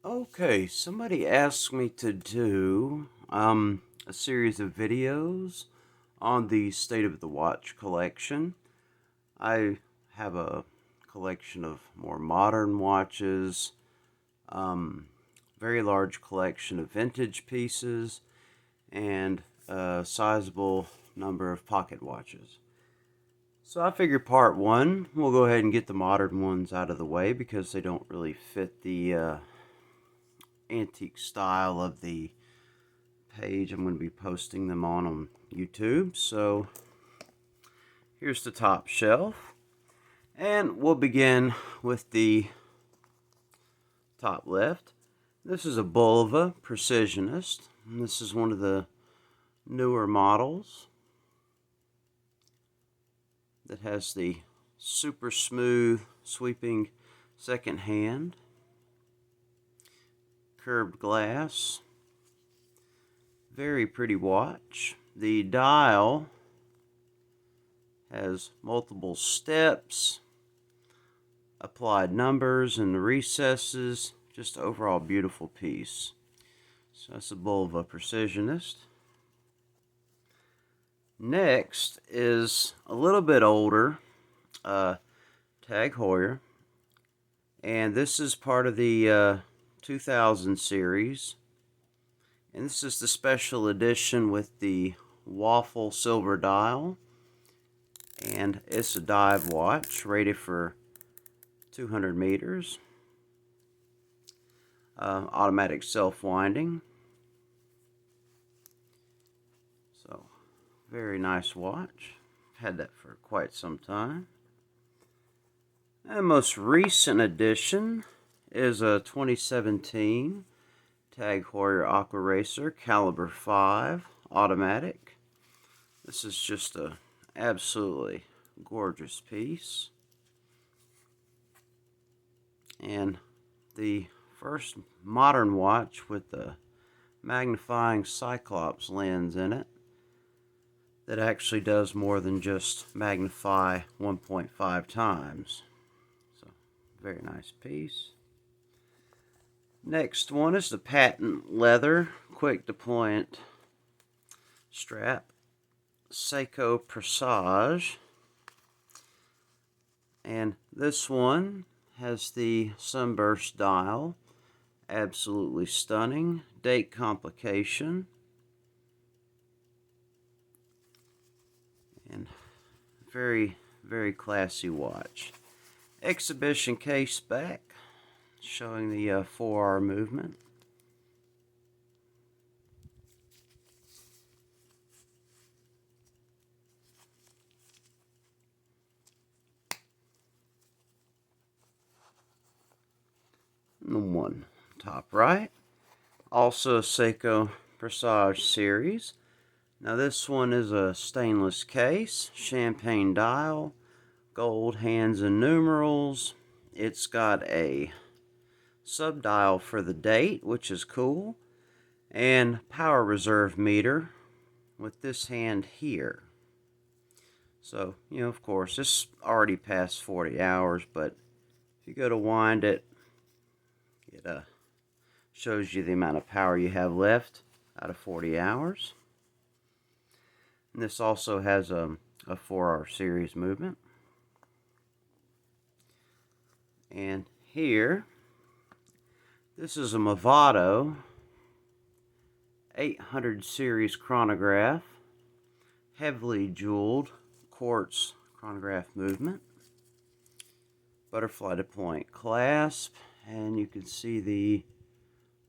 Okay, somebody asked me to do a series of videos on the state of the watch collection. I have a collection of more modern watches, very large collection of vintage pieces, and a sizable number of pocket watches. So I figured part one, we'll go ahead and get the modern ones out of the way because they don't really fit the antique style of the page I'm going to be posting them on YouTube. So here's the top shelf, and we'll begin with the top left. This is a Bulva Precisionist, and this is one of the newer models that has the super smooth sweeping second hand, curved glass, very pretty watch. The dial has multiple steps, applied numbers in the recesses, just overall beautiful piece. So that's a Bulva Precisionist. Next is a little bit older Tag Heuer, and this is part of the 2000 series, and this is the special edition with the waffle silver dial, and it's a dive watch rated for 200 meters, automatic self-winding. So very nice watch. Had that for quite some time. And most recent edition is a 2017 Tag Heuer Aqua Racer Caliber 5 automatic. This is just a absolutely gorgeous piece. And the first modern watch with the magnifying Cyclops lens in it that actually does more than just magnify 1.5 times. So, very nice piece. Next one is the patent leather quick deployant strap, Seiko Presage. And this one has the sunburst dial, absolutely stunning, date complication, and very, very classy watch. Exhibition case back, showing the 4R movement. And the one top right, also a Seiko Presage series. Now this one is a stainless case, champagne dial, gold hands and numerals. It's got a sub-dial for the date, which is cool, and power reserve meter with this hand here. So, of course, this already passed 40 hours, but if you go to wind it, it shows you the amount of power you have left out of 40 hours. And this also has a 4R series movement. And here, this is a Movado 800 series chronograph, heavily jeweled quartz chronograph movement, butterfly to point clasp, and you can see the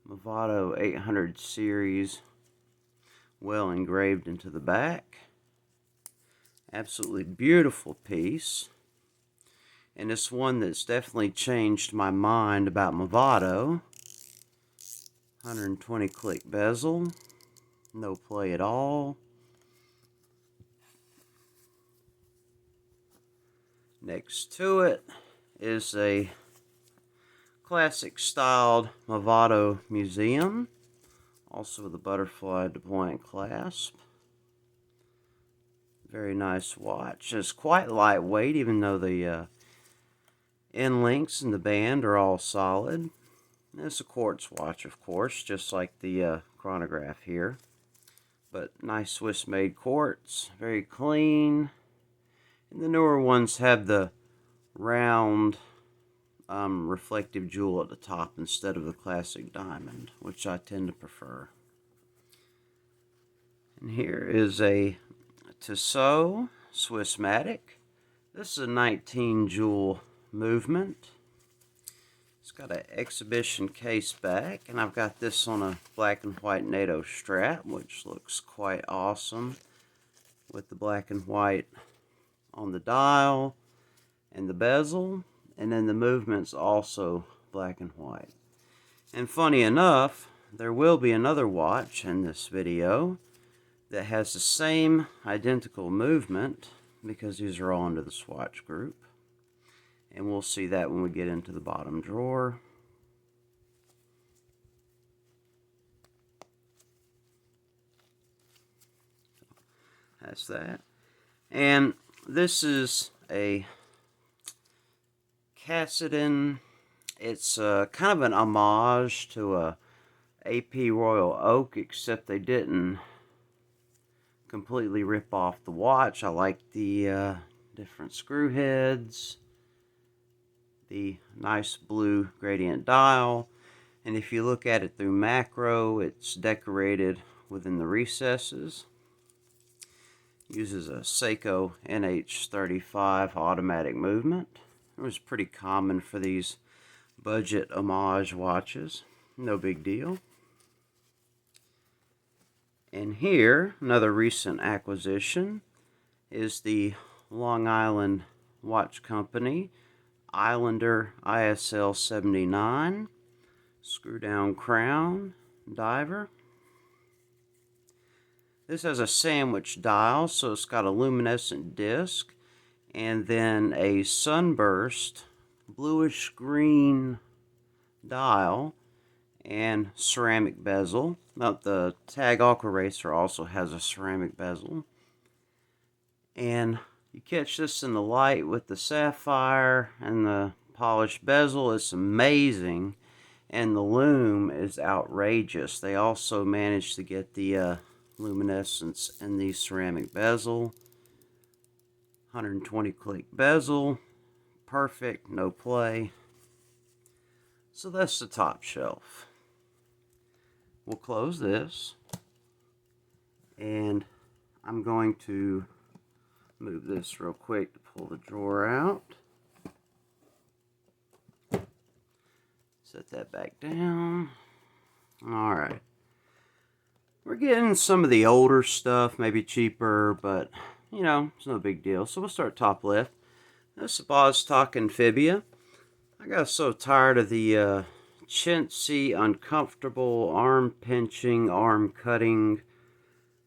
Movado 800 series well engraved into the back. Absolutely beautiful piece, and it's one that's definitely changed my mind about Movado. 120 click bezel, no play at all. Next to it is a classic styled Lovato Museum, also with a butterfly to point clasp. Very nice watch. It's quite lightweight, even though the end links and the band are all solid. It's a quartz watch, of course, just like the chronograph here. But nice Swiss-made quartz, very clean. And the newer ones have the round reflective jewel at the top instead of the classic diamond, which I tend to prefer. And here is a Tissot Swissmatic. This is a 19 jewel movement. It's got an exhibition case back, and I've got this on a black and white NATO strap, which looks quite awesome with the black and white on the dial and the bezel, and then the movement's also black and white. And funny enough, there will be another watch in this video that has the same identical movement, because these are all under the swatch group. And we'll see that when we get into the bottom drawer. That's that. And this is a Casiden. It's kind of an homage to a AP Royal Oak, except they didn't completely rip off the watch. I like the different screw heads, the nice blue gradient dial, and if you look at it through macro, it's decorated within the recesses. Uses a Seiko NH35 automatic movement. It was pretty common for these budget homage watches. No big deal. And here, another recent acquisition is the Long Island Watch Company Islander ISL 79 screw down crown diver. This has a sandwich dial, so it's got a luminescent disc and then a sunburst bluish green dial and ceramic bezel. Now, the Tag Aqua Racer also has a ceramic bezel. And you catch this in the light with the sapphire and the polished bezel. It's amazing. And the lume is outrageous. They also managed to get the luminescence in the ceramic bezel. 120 click bezel. Perfect, no play. So that's the top shelf. We'll close this. And I'm going to move this real quick to pull the drawer out. Set that back down. Alright. We're getting some of the older stuff, maybe cheaper, but, you know, it's no big deal. So we'll start top left. This is a Bostock Amphibia. I got so tired of the chintzy, uncomfortable, arm-pinching, arm-cutting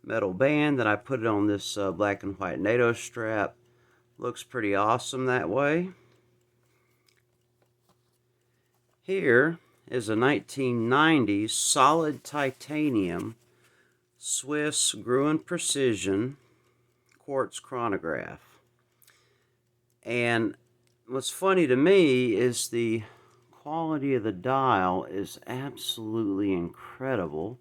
metal band that I put it on this black and white NATO strap. Looks pretty awesome that way. Here is a 1990s solid titanium Swiss Bulva Precision quartz chronograph. And what's funny to me is the quality of the dial is absolutely incredible.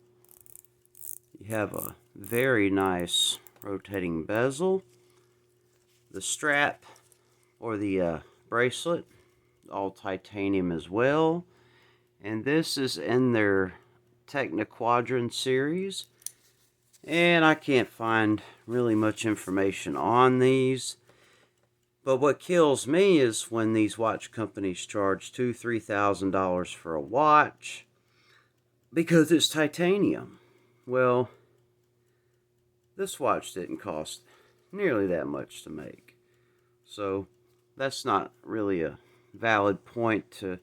You have a very nice rotating bezel. The strap or the bracelet, all titanium as well. And this is in their Techniquadron series. And I can't find really much information on these. But what kills me is when these watch companies charge $2,000–$3,000 for a watch because it's titanium. Well, this watch didn't cost nearly that much to make. So that's not really a valid point to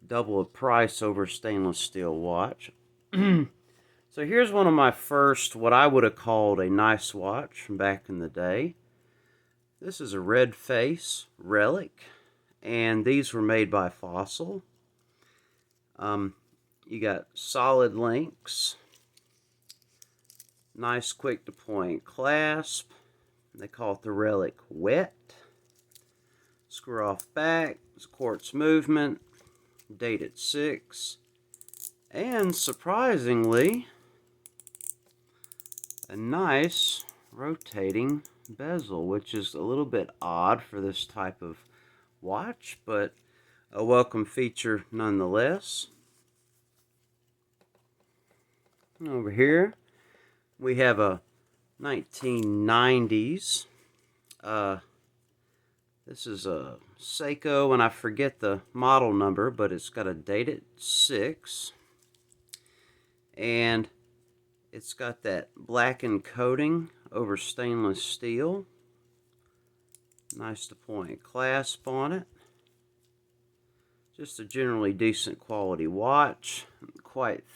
double a price over a stainless steel watch. So here's one of my first, what I would have called a nice watch from back in the day. This is a red face relic, and these were made by Fossil. You got solid links, nice quick to point clasp. They call it the relic wet. Screw off back, it's quartz movement, dated 6. And surprisingly, a nice rotating bezel, which is a little bit odd for this type of watch, but a welcome feature nonetheless. Over here, we have a 1990s. This is a Seiko, and I forget the model number, but it's got a dated 6. And it's got that blackened coating over stainless steel. Nice to point clasp on it. Just a generally decent quality watch. Quite